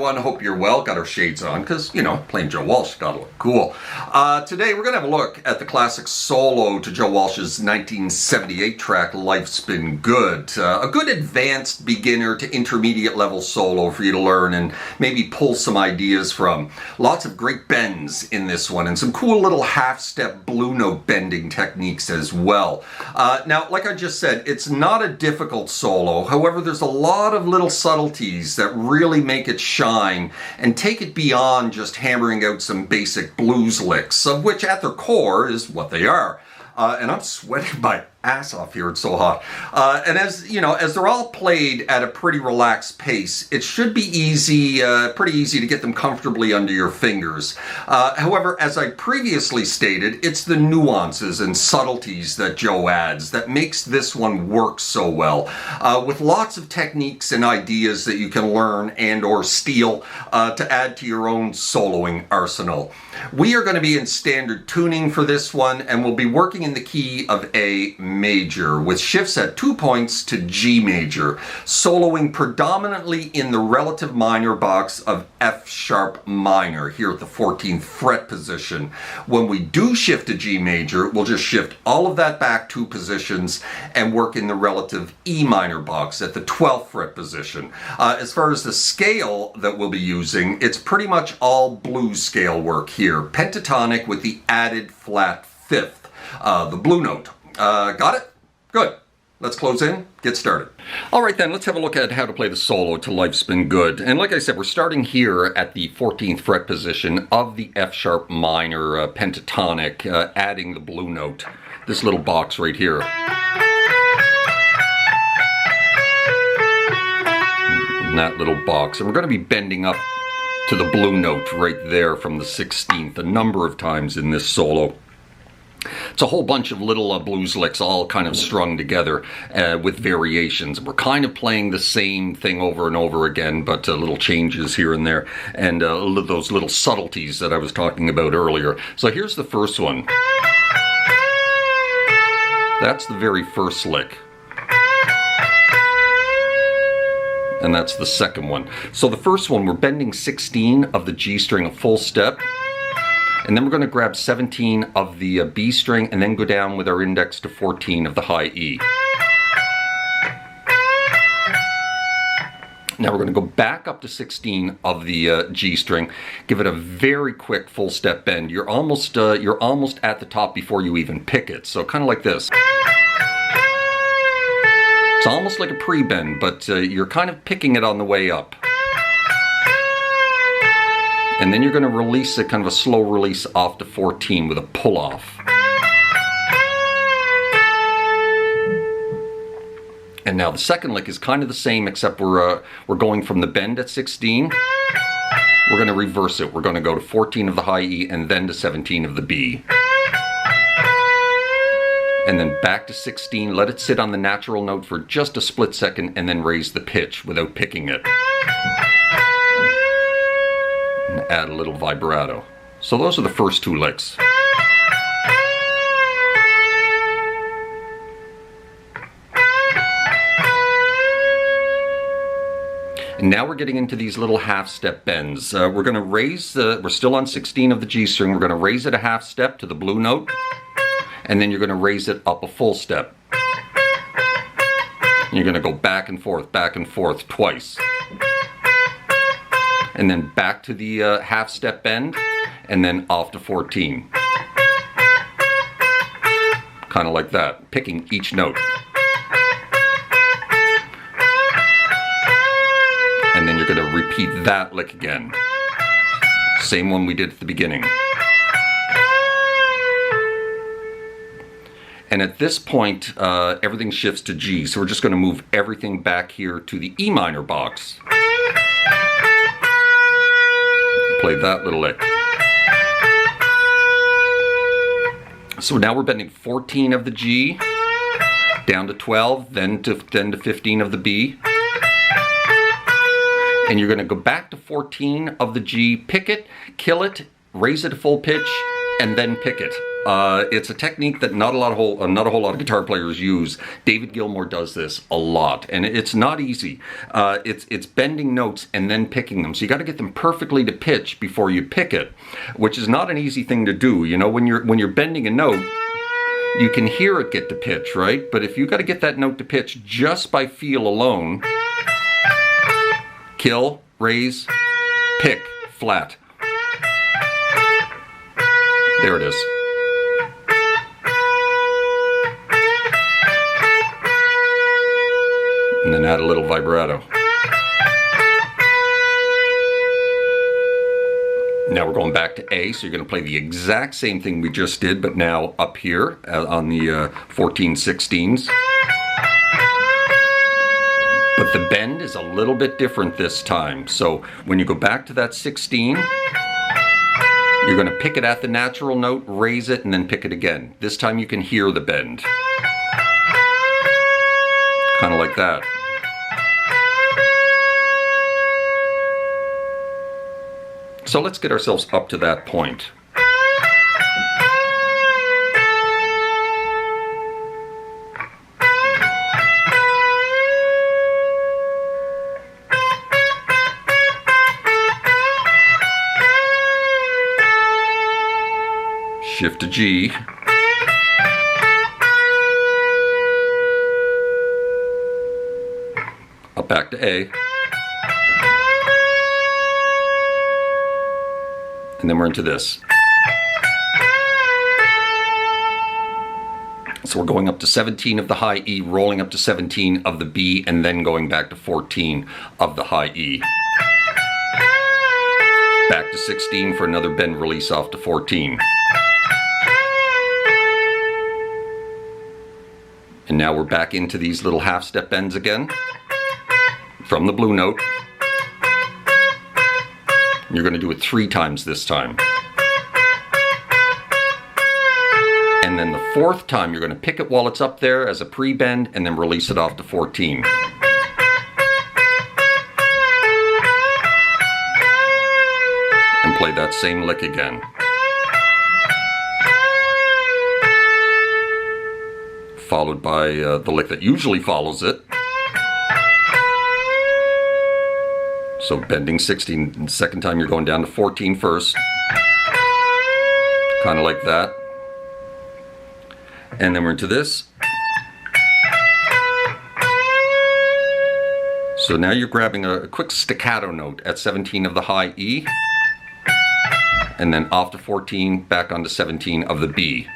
everyone. Hope you're well. Got our shades on because, you know, playing Joe Walsh gotta look cool. Today we're going to have a look at the classic solo to Joe Walsh's 1978 track, Life's Been Good. A good advanced beginner to intermediate level solo for you to learn and maybe pull some ideas from. Lots of great bends in this one and some cool little half-step blue note bending techniques as well. Now, like I just said, it's not a difficult solo. However, there's a lot of little subtleties that really make it shine and take it beyond just hammering out some basic blues licks, of which at their core is what they are. And I'm sweating my ass off here, it's so hot. And as you know, as they're all played at a pretty relaxed pace, it should be easy, pretty easy to get them comfortably under your fingers. However, as I previously stated, it's the nuances and subtleties that Joe adds that makes this one work so well, with lots of techniques and ideas that you can learn and or steal to add to your own soloing arsenal. We are going to be in standard tuning for this one, and we'll be working in the key of A major, with shifts at 2 points to G major, soloing predominantly in the relative minor box of F sharp minor, here at the 14th fret position. When we do shift to G major, we'll just shift all of that back 2 positions and work in the relative E minor box at the 12th fret position. As far as the scale that we'll be using, it's pretty much all blues scale work here, pentatonic with the added flat fifth, the blue note. Got it? Good. Let's close in, get started. All right then, let's have a look at how to play the solo to Life's Been Good. And like I said, we're starting here at the 14th fret position of the F sharp minor pentatonic, adding the blue note, this little box right here. In that little box. And we're going to be bending up to the blue note right there from the 16th a number of times in this solo. It's a whole bunch of little blues licks all kind of strung together with variations. We're kind of playing the same thing over and over again, but little changes here and there, and those little subtleties that I was talking about earlier. So here's the first one. That's the very first lick. And that's the second one. So the first one, we're bending 16 of the G string a full step. And then we're going to grab 17 of the B string and then go down with our index to 14 of the high E. Now we're going to go back up to 16 of the G string, give it a very quick full step bend. You're almost at the top before you even pick it. So kind of like this. It's almost like a pre-bend, but you're kind of picking it on the way up. And then you're going to release it, kind of a slow release off to 14 with a pull off. And now the second lick is kind of the same, except we're going from the bend at 16. We're going to reverse it. We're going to go to 14 of the high E and then to 17 of the B. And then back to 16, let it sit on the natural note for just a split second and then raise the pitch without picking it. And add a little vibrato. So those are the first 2 licks. And now we're getting into these little half-step bends. We're going to raise we're still on 16 of the G string, we're going to raise it a half step to the blue note. And then you're going to raise it up a full step. And you're going to go back and forth twice. And then back to the half step bend, and then off to 14. Kind of like that, picking each note. And then you're going to repeat that lick again. Same one we did at the beginning. And at this point, everything shifts to G. So we're just going to move everything back here to the E minor box. Play that little lick. So now we're bending 14 of the G, down to 12, then to 15 of the B. And you're going to go back to 14 of the G, pick it, kill it, raise it to full pitch, and then pick it. It's a technique that not a whole lot of guitar players use. David Gilmour does this a lot, and it's not easy. It's bending notes and then picking them. So you got to get them perfectly to pitch before you pick it, which is not an easy thing to do. You know, when you're bending a note, you can hear it get to pitch, right? But if you got to get that note to pitch just by feel alone, kill, raise, pick, flat. There it is. And then add a little vibrato. Now we're going back to A, so you're going to play the exact same thing we just did, but now up here on the 14/16s. But the bend is a little bit different this time. So when you go back to that 16, you're going to pick it at the natural note, raise it, and then pick it again. This time you can hear the bend. Kind of like that. So let's get ourselves up to that point. Shift to G. Up back to A. And then we're into this. So we're going up to 17 of the high E, rolling up to 17 of the B, and then going back to 14 of the high E. Back to 16 for another bend release off to 14. And now we're back into these little half step bends again from the blue note. You're going to do it 3 times this time. And then the 4th time you're going to pick it while it's up there as a pre-bend and then release it off to 14. And play that same lick again. Followed by the lick that usually follows it. So bending 16, and the second time you're going down to 14 first. Kind of like that. And then we're into this. So now you're grabbing a quick staccato note at 17 of the high E. And then off to 14, back onto 17 of the B.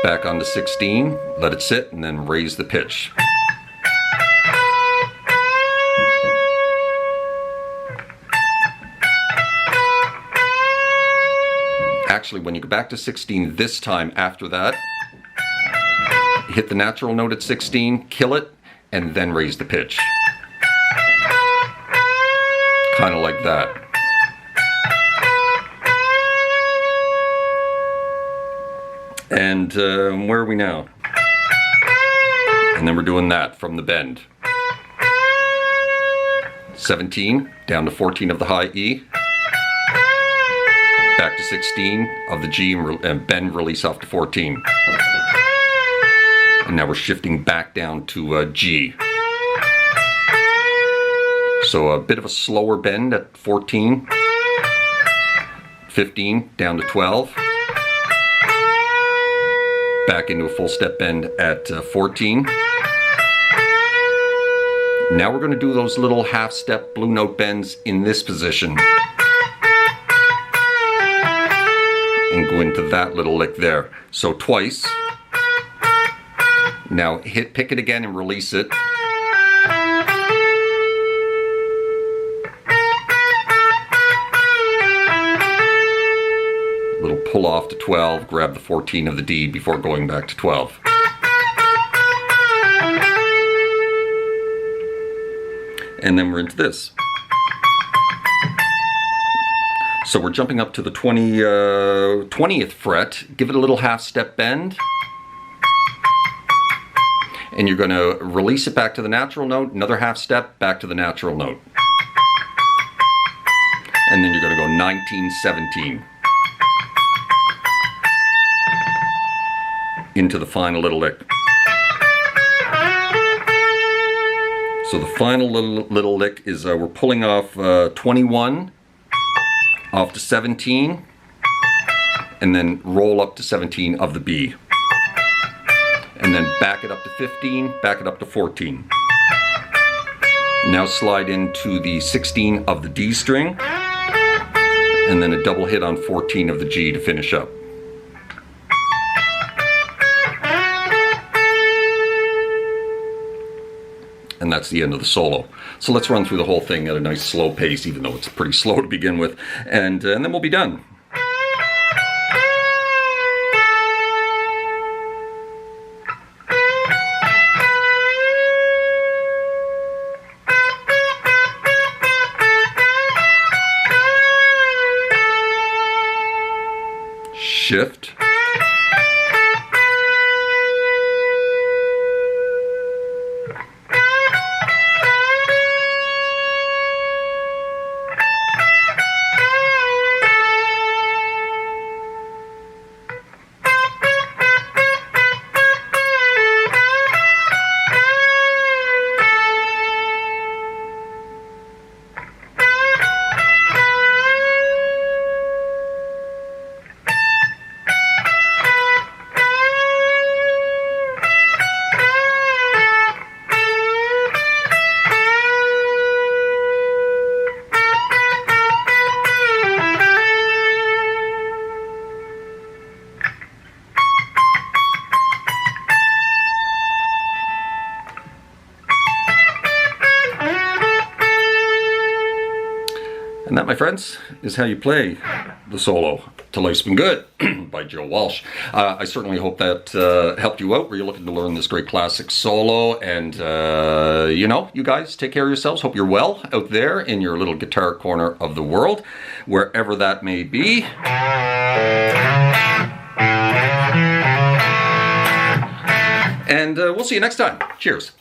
Back onto 16, let it sit, and then raise the pitch. Actually, when you go back to 16 this time after that, hit the natural note at 16, kill it, and then raise the pitch. Kind of like that. And where are we now? And then we're doing that from the bend. 17, down to 14 of the high E. Back to 16 of the G and bend release off to 14. And now we're shifting back down to G. So a bit of a slower bend at 14. 15 down to 12. Back into a full step bend at 14. Now we're going to do those little half step blue note bends in this position. And go into that little lick there. So twice. Now pick it again and release it. Little pull off to 12, grab the 14 of the D before going back to 12. And then we're into this. So we're jumping up to the 20th fret, give it a little half step bend, and you're going to release it back to the natural note, another half step, back to the natural note. And then you're going to go 19, 17. into the final little lick. So the final little lick is we're pulling off 21 off to 17 and then roll up to 17 of the B. And then back it up to 15, back it up to 14. Now slide into the 16 of the D string and then a double hit on 14 of the G to finish up. And that's the end of the solo. So let's run through the whole thing at a nice slow pace, even though it's pretty slow to begin with, and then we'll be done. Shift. And that, my friends, is how you play the solo to Life's Been Good by Joe Walsh. I certainly hope that helped you out where you're looking to learn this great classic solo. And, you know, you guys take care of yourselves. Hope you're well out there in your little guitar corner of the world, wherever that may be. And we'll see you next time. Cheers.